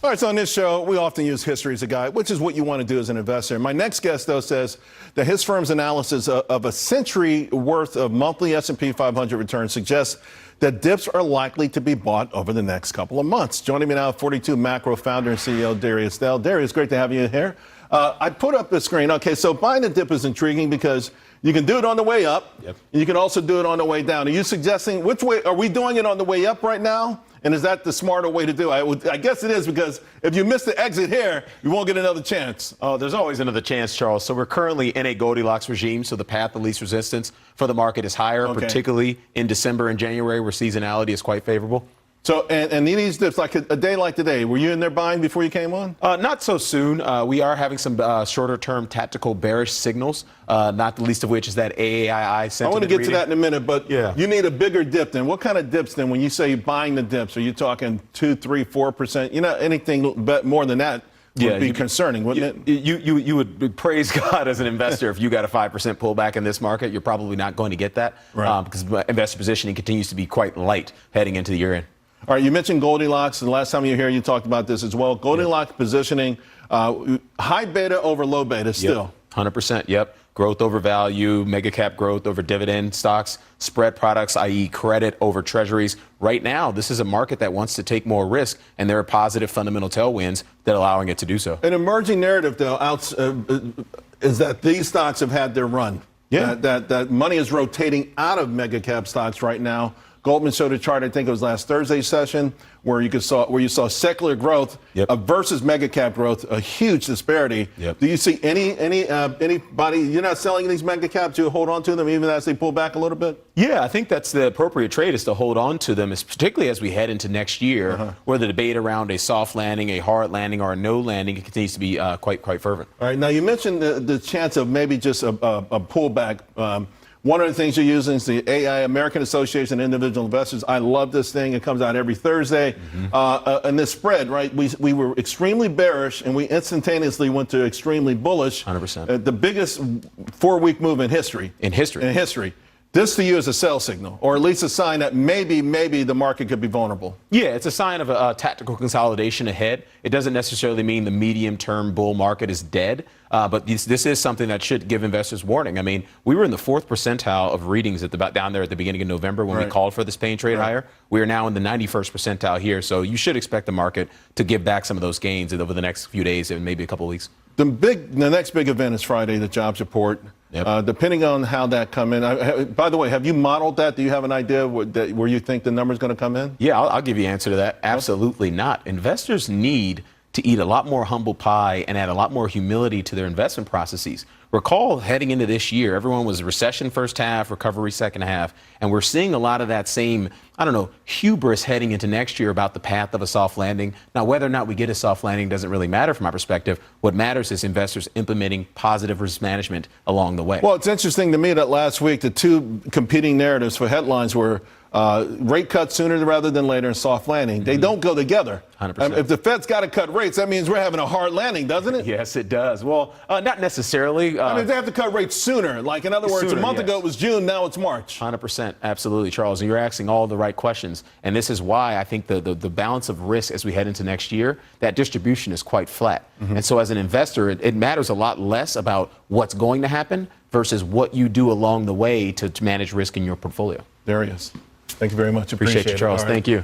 All right, so on this show, we often use history as a guide, which is what you want to do as an investor. My next guest, though, says that his firm's analysis of a century worth of monthly S&P 500 returns suggests that dips are likely to be bought over the next couple of months. Joining me now, 42 Macro founder and CEO Darius. Darius, great to have you here. I put up the screen. Okay, so buying a dip is intriguing because you can do it on the way up. Yep. And you can also do it on the way down. Are you suggesting, which way, are we doing it on the way up right now? And is that the smarter way to do it? I guess it is, because if you miss the exit here, you won't get another chance. Oh, there's always another chance, Charles. So we're currently in a Goldilocks regime, so the path of least resistance for the market is higher, particularly in December and January, where seasonality is quite favorable. So, and these dips, like a day like today, were you in there buying before you came on? Not so soon. We are having some shorter-term tactical bearish signals, not the least of which is that AAII sentiment I want to get reading. to that in a minute, but you need a bigger dip then. What kind of dips then when you say buying the dips? Are you talking 2, 3, 4%? You know, anything more than that would be concerning, wouldn't it? You would praise God as an investor if you got a 5% pullback in this market. You're probably not going to get that because investor positioning continues to be quite light heading into the year end. All right, you mentioned Goldilocks, and the last time you were here, you talked about this as well. Goldilocks positioning, high beta over low beta still. 100%, yep. Growth over value, mega cap growth over dividend stocks, spread products, i.e. credit over treasuries. Right now, this is a market that wants to take more risk, and there are positive fundamental tailwinds that are allowing it to do so. An emerging narrative, though, is that these stocks have had their run. That money is rotating out of mega cap stocks right now. Goldman showed a chart, I think it was last Thursday's session, where you saw secular growth versus mega cap growth, a huge disparity. Do you see anybody? You're not selling these mega caps. You hold on to them even as they pull back a little bit. Yeah, I think that's the appropriate trade, is to hold on to them, particularly as we head into next year, where the debate around a soft landing, a hard landing, or a no landing continues to be quite fervent. All right, now you mentioned the chance of maybe just a pullback. One of the things you're using is the AI, American Association of Individual Investors. I love this thing. It comes out every Thursday. And this spread, right? We were extremely bearish, and we instantaneously went to extremely bullish. 100%. The biggest 4-week move in history. In history. This to you is a sell signal, or at least a sign that maybe the market could be vulnerable. Yeah, it's a sign of a tactical consolidation ahead. It doesn't necessarily mean the medium-term bull market is dead, but this is something that should give investors warning. I mean, we were in the 4th percentile of readings down there at the beginning of November when we called for this Payne trade higher. We are now in the 91st percentile here, so you should expect the market to give back some of those gains over the next few days and maybe a couple of weeks. The next big event is Friday, the jobs report. Depending on how that come in. By the way, have you modeled that? Do you have an idea where you think the number's going to come in? Yeah, I'll give you the answer to that. Absolutely not. Investors need to eat a lot more humble pie and add a lot more humility to their investment processes. Recall, heading into this year, everyone was recession first half, recovery second half, and we're seeing a lot of that same, hubris heading into next year about the path of a soft landing. Now, whether or not we get a soft landing doesn't really matter from my perspective. What matters is investors implementing positive risk management along the way. Well, it's interesting to me that last week the two competing narratives for headlines were rate cuts sooner rather than later and soft landing. They don't go together. 100%. If the Fed's got to cut rates, that means we're having a hard landing, doesn't it? Yes, it does. Well, not necessarily. They have to cut rates sooner. Like, in other words, a month ago it was June, now it's March. 100%. Absolutely, Charles. And you're asking all the right questions. And this is why I think the balance of risk as we head into next year, that distribution is quite flat. And so as an investor, it matters a lot less about what's going to happen versus what you do along the way to manage risk in your portfolio. Darius, thank you very much. Appreciate you, Charles. Thank you.